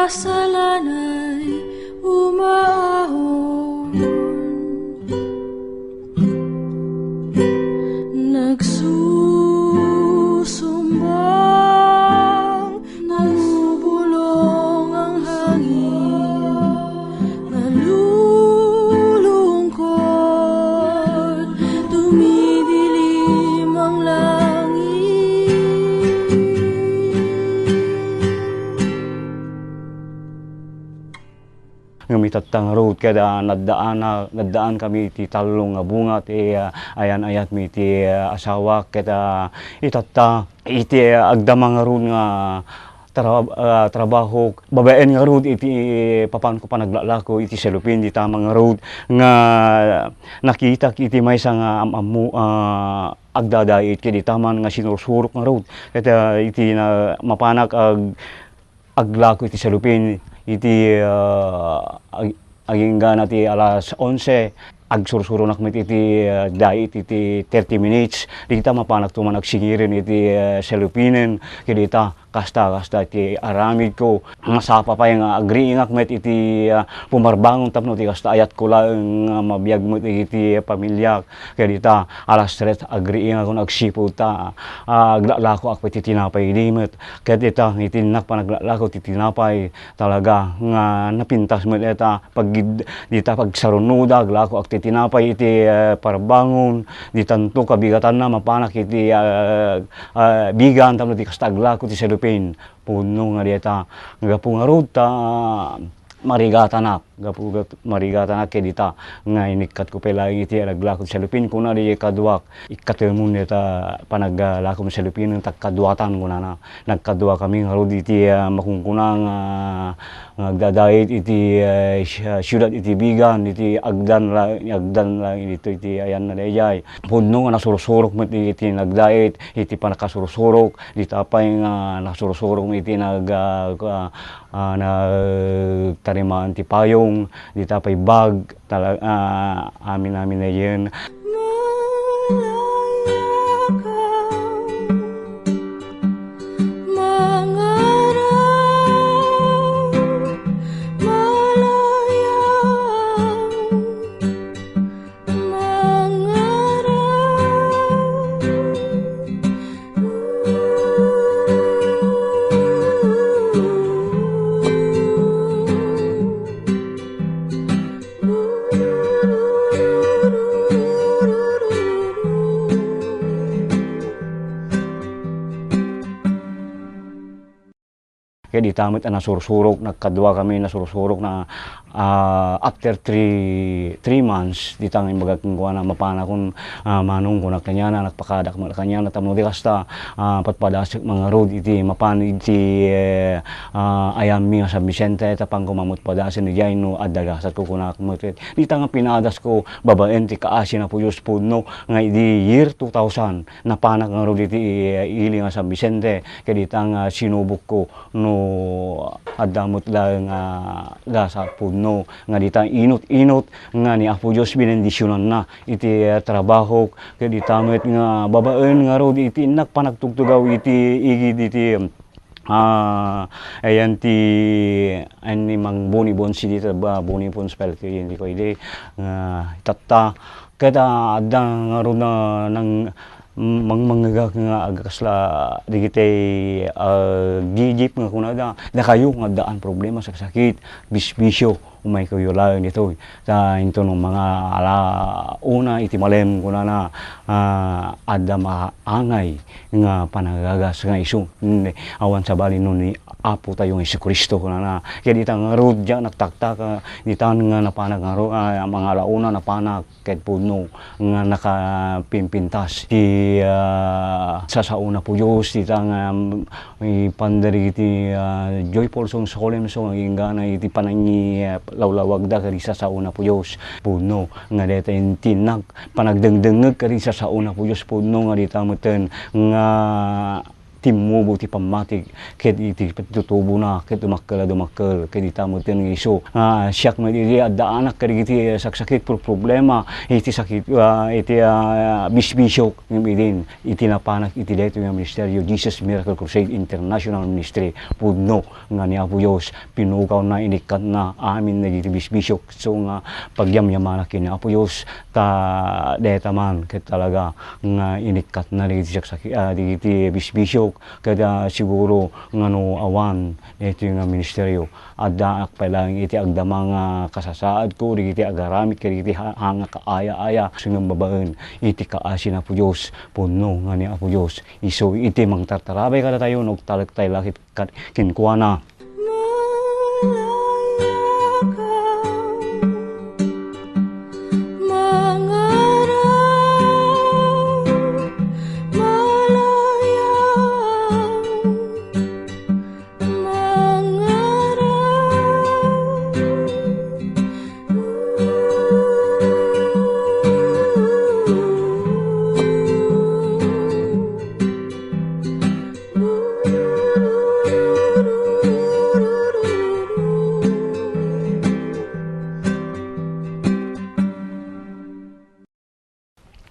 kasalanay umaahon, nagsusumbang, namubulong ang hangin, nalulungkot, dumidilim ang langit. Ngamitatang road kada naddaan kami iti talong nga bunga ti ayan ayat mi iti asawa kada itatta iti agdamang road nga trabaho babaen nga road iti papan ko pa naglalako iti selupin di tamang road nga nakita iti maysa nga agdadait kedi taman nga sinursurok nga road kada iti na mapanak aglako iti selupin iti agingga na ti alas 11 agsursuro nakmet iti dait iti 30 minutes dita mapanak tuman agsingirin iti selupinen kidita kasta iti aramid ko masapa pa yung agriingak met iti pumarbangon tapno ti kasta ayat ko lang mabiyag mo iti pamilya kaya dita alas 3 agriingak ko nagsipod ta aglalako ak iti tinapay limit kaya dita itinak pa naglalako iti tinapay talaga nga napintas mo dita pag dita pagsarunuda aglako ak iti tinapay iti parbangon ditanto kabigatan na mapanak iti bigan tapno ti kasta aglako ti selupin puno nga dita gapu nga road ta marigatanak marigatanak kay dita nga inikat ko pala iti naglakod sa lupin kuna di kaduak ikatelmon dita panaglakod sa lupin takkaduatan kuna na nagkadua kami nga road iti makungkunang nagdadait iti syudad iti bigan iti agdan lang dito iti ayan na dayay puno nga nasurusurok met iti nagdait iti panakasursurok dita pay nga nasurusurok iti nagtarimaan ti payong dita pay bag amin na yun. Kaya di tamit nasursurok, nagkadwa kami nasursurok na after 3 months di tanging magagkuha na mapana kung manong kunak kanya na nagpakadak mga kanya na tamo di kasta patpadasik mga road iti mapan iti ayam mi nga sa Vicente tapang kumamot padasin ni Jaino adagasat ko kunak mo di tanga pinadas ko babaen ti kaasi na puyos puno nga di year 2000 napanak nga road iti ili nga sa Vicente kaya di tanga sinubok ko no adamot lang gasa puno nga dita inot nga ni Apo Diyos binendisyonan na iti trabaho kaya di tamit nga babaen nga road iti nagpanagtugtugaw iti igid iti ayan ti ani mang bonibon si dito ba bonibon spell kaya hindi ko ide tatta kada adda nga road na nang mangmangagak nga agkasla digitay gigip nga kunada na kayo nga daan problema sa sakit bisbisyo umay kayo lang nito sa into ng mga una iti malem kunana adda maangay nga panagagas nga isu awan sa bali nun ni Apo tayo ng Kristo kunana kaya dita nga road dyan nagtaktak dita nga napanag nga road mga alauna napanag kahit puno nga nakapimpintas ti sasauna po Diyos dita nga pandari iti joyful song sa kolem song ang ingana iti panangi lawlawag da karisa sa una po Diyos puno nga dita yung tinag panagdengdengeg karisa sa una po Diyos puno nga dita muten nga timubo ti pamatik ket iti tutubo na ket dumakkel ket ita mo tin iso siyak mo iti addaanak kadagiti saksakit problema iti sakit iti bisbisyok ngem iti napanak iti daytoy nga ministeryo Jesus Miracle Crusade International Ministry pudno nga ni Apo Dios pinukaw na inikat na amin na iti bisbisyok so nga pagyamyamanak ni Apo Dios ta deta man ket talaga nga inikat na iti saksakit iti bisbisyok ket siguro ngano awan iti nga ministeryo adda akpailang iti agdamang kasasaad ko iti agaramid iti hanga kaaya-aya singem babaen iti kaasin Apo Dios punno nga ni Apo Dios iso iti mangtartarabay kada tayo no talagtay lakit kinkuana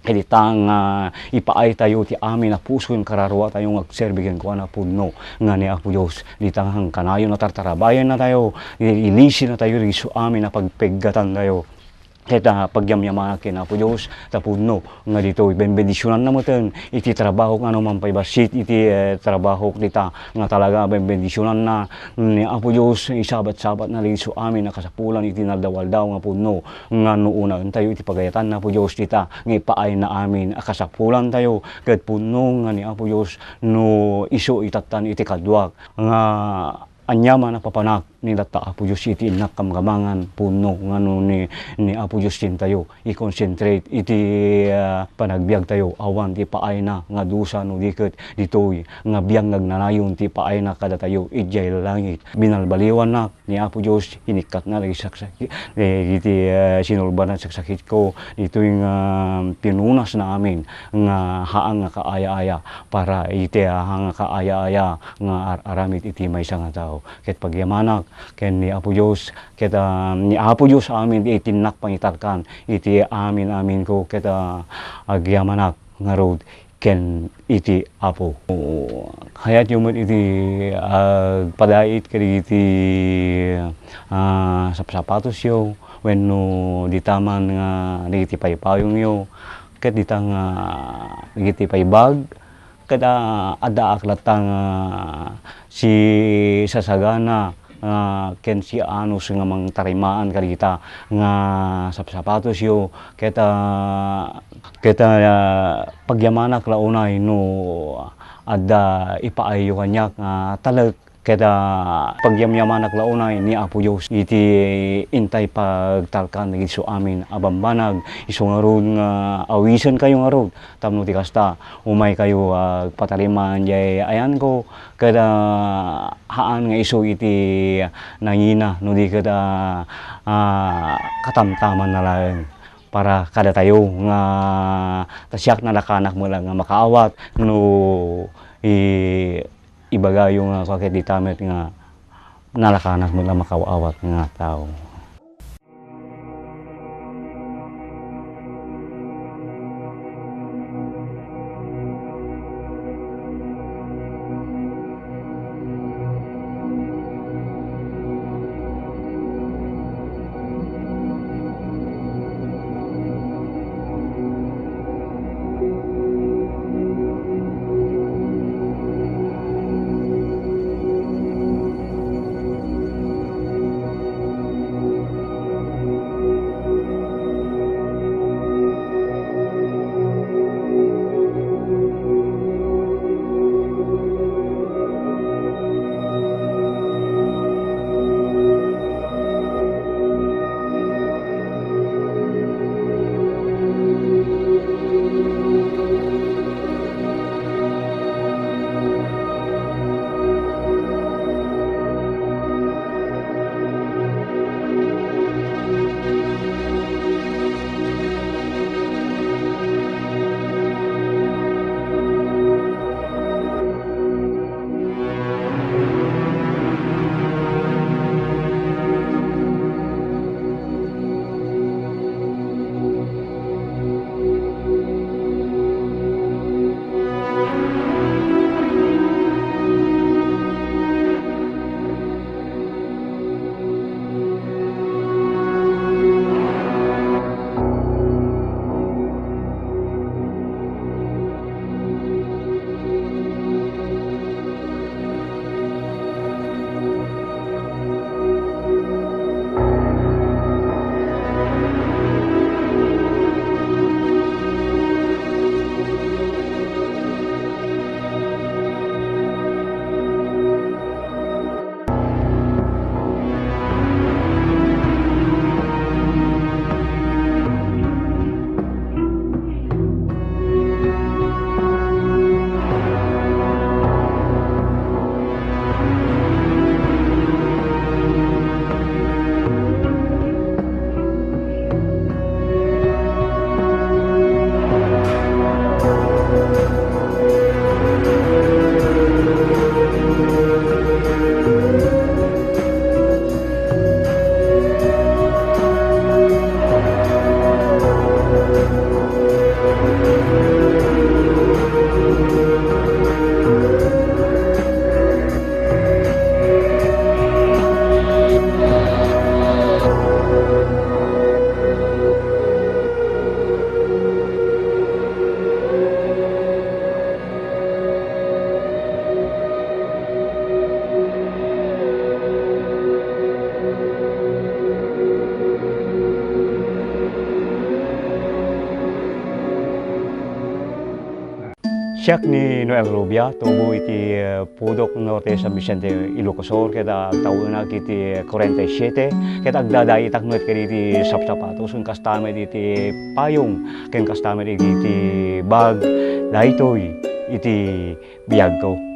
Kaditang ipaay tayo ti amin na puso yung kararwa tayong agserbigan ko na punno nga ni Apo Diyos. Ditang hang kanayo na tartarabayan na tayo, ilisin na tayo, riso amin na pagpeggatan tayo. Kaya pagyamyamanak kin Apo Diyos, tapunno nga dito, benbendisyonan na mo ten, iti trabaho nga naman paibasit, iti trabaho kita, nga talaga benbendisyonan na ni Apo Diyos, isabat-sabat na rin so amin, nakasapulan, iti naldawal-daw nga punno, nga noona tayo, iti pagayatan na Apo Diyos, kita, nga ipaay na amin, akasapulan tayo, kahit punno nga ni Apo Diyos, no iso itatan, iti kadwak, nga anyama na papanak ni data Apo Diyos iti inak kamgamangan puno ngano ni Apo Diyos tin tayo i-concentrate iti panagbiag tayo awan ti paay na nga dusa no diket ditoy nga biang nagnanayon ti paay na kada tayo ijay langit binalbaliwan na ni Apo Diyos inikat na lagi saksak iti sinulban na saksakit ko ditoy nga pinunas na amin nga haang nga kaaya-aya para iti haang nga kaaya-aya nga aramid iti maysa nga tao ket pagyamanak ken ni Apo Diyos ket ni Apo Diyos amin iti tinak pangitarkan iti amin ko ket agyamanak nga road ken iti Apo hayat yumot iti padait ket iti sapsapatos yo wenno ditaman nga iti paypayong yo ket ditang iti paybag kada adda aklatang si sasagana ken si anus nga mangtarimaan kadita nga sapsapatos yo keta pagyamanak launay no adda ipaayo kanyak talag keta pagyamyamanak launay ni Apo Diyos iti intay pagtalkan naging so amin abambanag iso nga road nga awisen kayo nga road tapno ti kasta umay kayo patariman jay ayan ko kada haan nga iso iti nangina no di kada katamtaman na lang para kada tayo nga tasyak na nakanak mo lang nga makaawat no ibaga yung kakit ditamet nga nalakanak mo lang makaawat nga tao. Siyak ni Noel Rubia, tubo iti Pudok Norte sa Vicente Ilocosur, kita taon na kiti 47, kita agdaday itaknot kiti iti sapsapatos, kung kastamay iti payong, kung kastamay iti bag, daytoy iti Biag ko.